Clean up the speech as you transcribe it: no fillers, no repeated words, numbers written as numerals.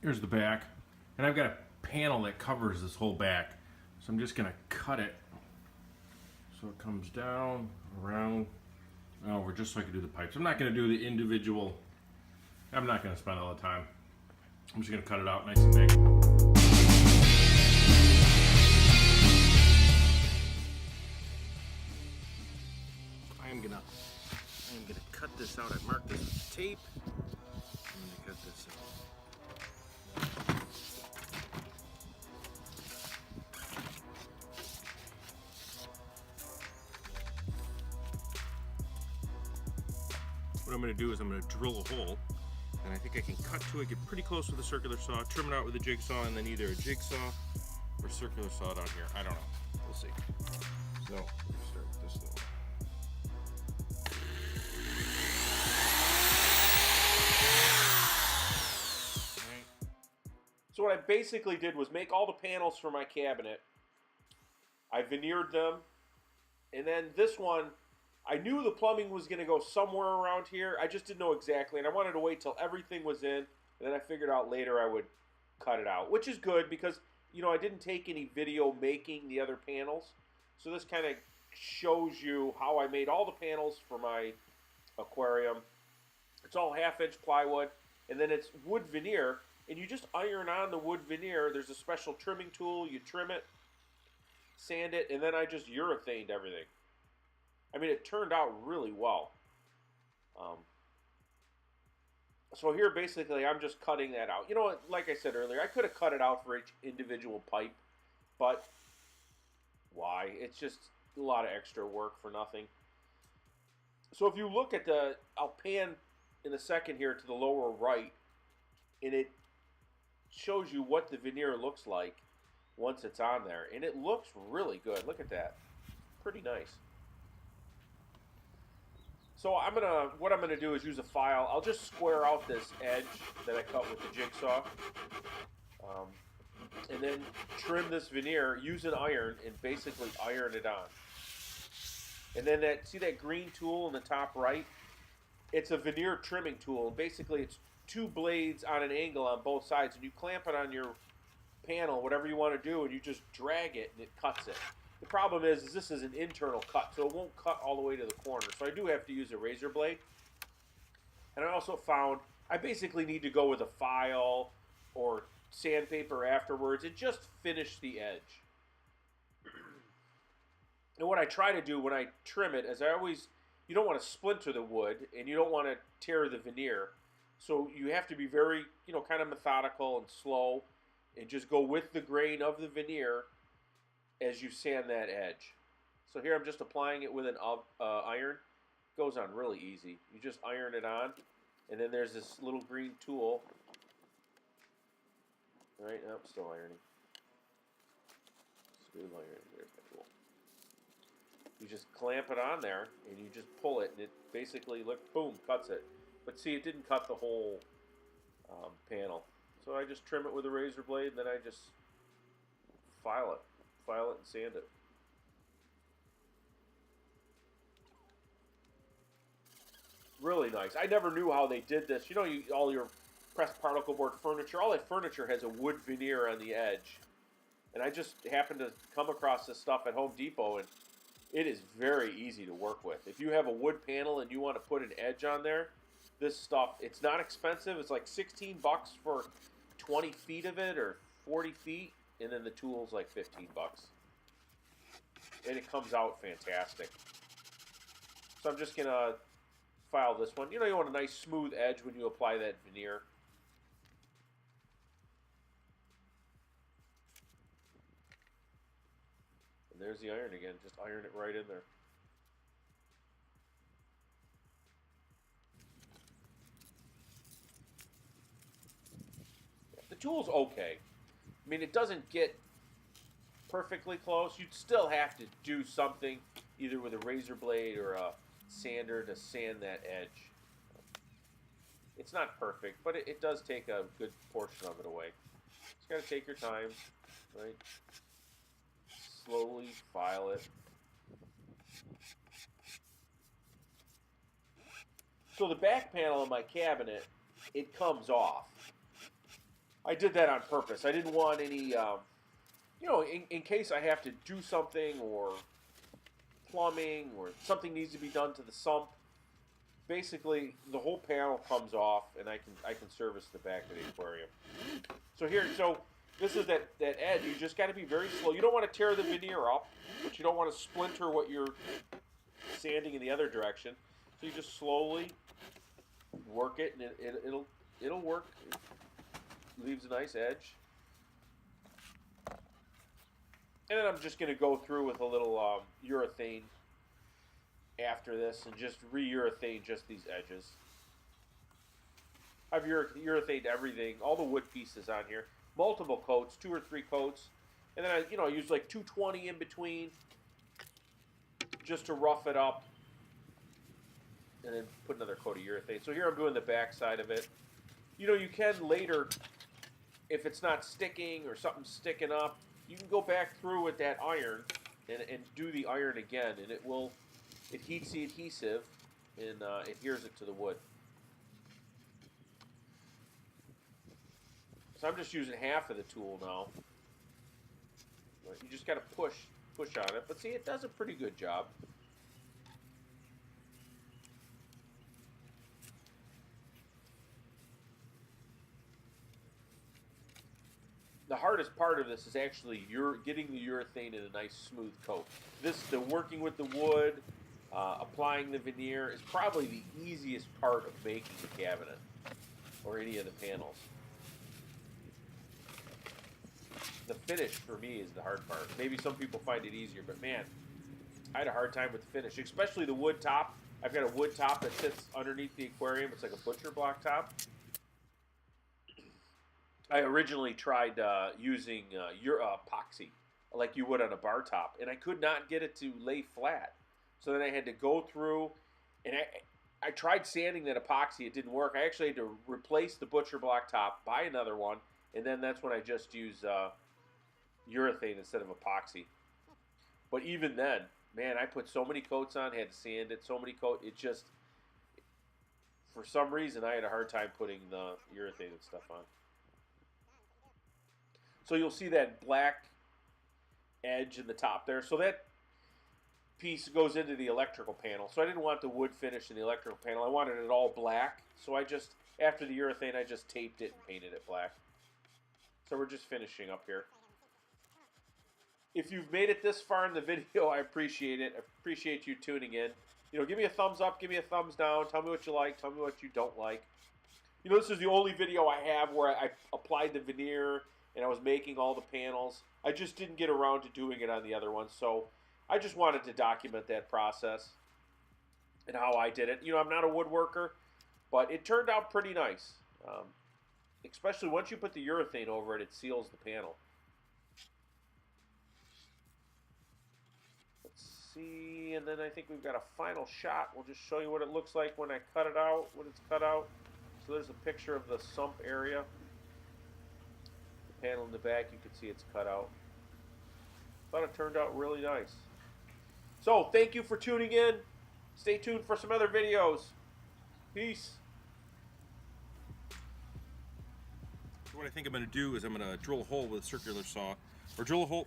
Here's the back. And I've got a panel that covers this whole back. So I'm just going to cut it so it comes down, around, over, just so I can do the pipes. I'm not going to do the individual. I'm not going to spend all the time. I'm just going to cut it out nice and big. I am gonna cut this out. I marked this with tape. I'm gonna cut this out. What I'm going to do is I'm going to drill a hole, and I think I can cut to it, get pretty close with a circular saw, trim it out with a jigsaw, and then either a jigsaw or circular saw down here. I don't know. We'll see. So, let's start with this little. Right. So what I basically did was make all the panels for my cabinet. I veneered them, and then this one, I knew the plumbing was going to go somewhere around here. I just didn't know exactly, and I wanted to wait till everything was in, and then I figured out later I would cut it out, which is good because, you know, I didn't take any video making the other panels. So this kind of shows you how I made all the panels for my aquarium. It's all 1/2-inch plywood, and then it's wood veneer, and you just iron on the wood veneer. There's a special trimming tool. You trim it, sand it, and then I just urethaned everything. I mean, it turned out really well. So here, basically, I'm just cutting that out. You know what? Like I said earlier, I could have cut it out for each individual pipe, but why? It's just a lot of extra work for nothing. So if you look at the, I'll pan in a second here to the lower right, and it shows you what the veneer looks like once it's on there, and it looks really good. Look at that. Pretty nice. So what I'm gonna do is use a file. I'll just square out this edge that I cut with the jigsaw, and then trim this veneer. Use an iron and basically iron it on. And then see that green tool in the top right? It's a veneer trimming tool, and basically it's 2 blades on an angle on both sides, and you clamp it on your panel, whatever you want to do, and you just drag it, and it cuts it. The problem is this is an internal cut, so it won't cut all the way to the corner. So I do have to use a razor blade. And I also found I basically need to go with a file or sandpaper afterwards and just finish the edge. And what I try to do when I trim it is you don't want to splinter the wood and you don't want to tear the veneer. So you have to be very, kind of methodical and slow and just go with the grain of the veneer as you sand that edge. So here I'm just applying it with an iron. It goes on really easy. You just iron it on, and then there's this little green tool. Right now, I'm still ironing. Smooth iron. There's my tool. You just clamp it on there, and you just pull it, and it basically, boom, cuts it. But see, it didn't cut the whole panel. So I just trim it with a razor blade, and then I just file it and sand it. Really nice. I never knew how they did this. All your pressed particle board furniture, all that furniture has a wood veneer on the edge. And I just happened to come across this stuff at Home Depot, and it is very easy to work with. If you have a wood panel and you want to put an edge on there, this stuff, it's not expensive. It's like $16 for 20 feet of it or 40 feet. And then the tool's like $15. And it comes out fantastic. So I'm just going to file this one. You want a nice smooth edge when you apply that veneer. And there's the iron again. Just iron it right in there. The tool's okay. I mean, it doesn't get perfectly close. You'd still have to do something, either with a razor blade or a sander to sand that edge. It's not perfect, but it does take a good portion of it away. Just got to take your time, right? Slowly file it. So the back panel of my cabinet, it comes off. I did that on purpose. I didn't want any, you know, in case I have to do something or plumbing or something needs to be done to the sump. Basically, the whole panel comes off, and I can service the back of the aquarium. So here, this is that edge. You just got to be very slow. You don't want to tear the veneer up, but you don't want to splinter what you're sanding in the other direction. So you just slowly work it, and it'll work. It leaves a nice edge. And then I'm just going to go through with a little urethane after this and just re-urethane just these edges. I've urethaned everything, all the wood pieces on here. Multiple coats, 2 or 3 coats. And then I use like 220 in between just to rough it up. And then put another coat of urethane. So here I'm doing the back side of it. You know, you can later, if it's not sticking or something's sticking up, you can go back through with that iron and do the iron again, and it heats the adhesive and adheres it to the wood. So I'm just using half of the tool now. You just got to push on it, but see, it does a pretty good job. The hardest part of this is actually getting the urethane in a nice smooth coat. The working with the wood, applying the veneer is probably the easiest part of making the cabinet or any of the panels. The finish for me is the hard part. Maybe some people find it easier, but man, I had a hard time with the finish, especially the wood top. I've got a wood top that sits underneath the aquarium. It's like a butcher block top. I originally tried using epoxy, like you would on a bar top, and I could not get it to lay flat. So then I had to go through, and I tried sanding that epoxy. It didn't work. I actually had to replace the butcher block top, buy another one, and then that's when I just used urethane instead of epoxy. But even then, man, I put so many coats on, had to sand it, so many coats. It just, for some reason, I had a hard time putting the urethane and stuff on. So you'll see that black edge in the top there. So that piece goes into the electrical panel. So I didn't want the wood finish in the electrical panel. I wanted it all black. So I just, after the urethane, I just taped it and painted it black. So we're just finishing up here. If you've made it this far in the video, I appreciate it. I appreciate you tuning in. You know, give me a thumbs up, give me a thumbs down. Tell me what you like, tell me what you don't like. You know, this is the only video I have where I applied the veneer and I was making all the panels. I just didn't get around to doing it on the other ones, so I just wanted to document that process and how I did it. You know, I'm not a woodworker, but it turned out pretty nice. Especially once you put the urethane over it, it seals the panel. Let's see, and then I think we've got a final shot. We'll just show you what it looks like when I cut it out, when it's cut out. So there's a picture of the sump area. Panel in the back, you can see it's cut out. Thought it turned out really nice. So, thank you for tuning in. Stay tuned for some other videos. Peace. What I think I'm going to do is I'm going to drill a hole with a circular saw, or drill a hole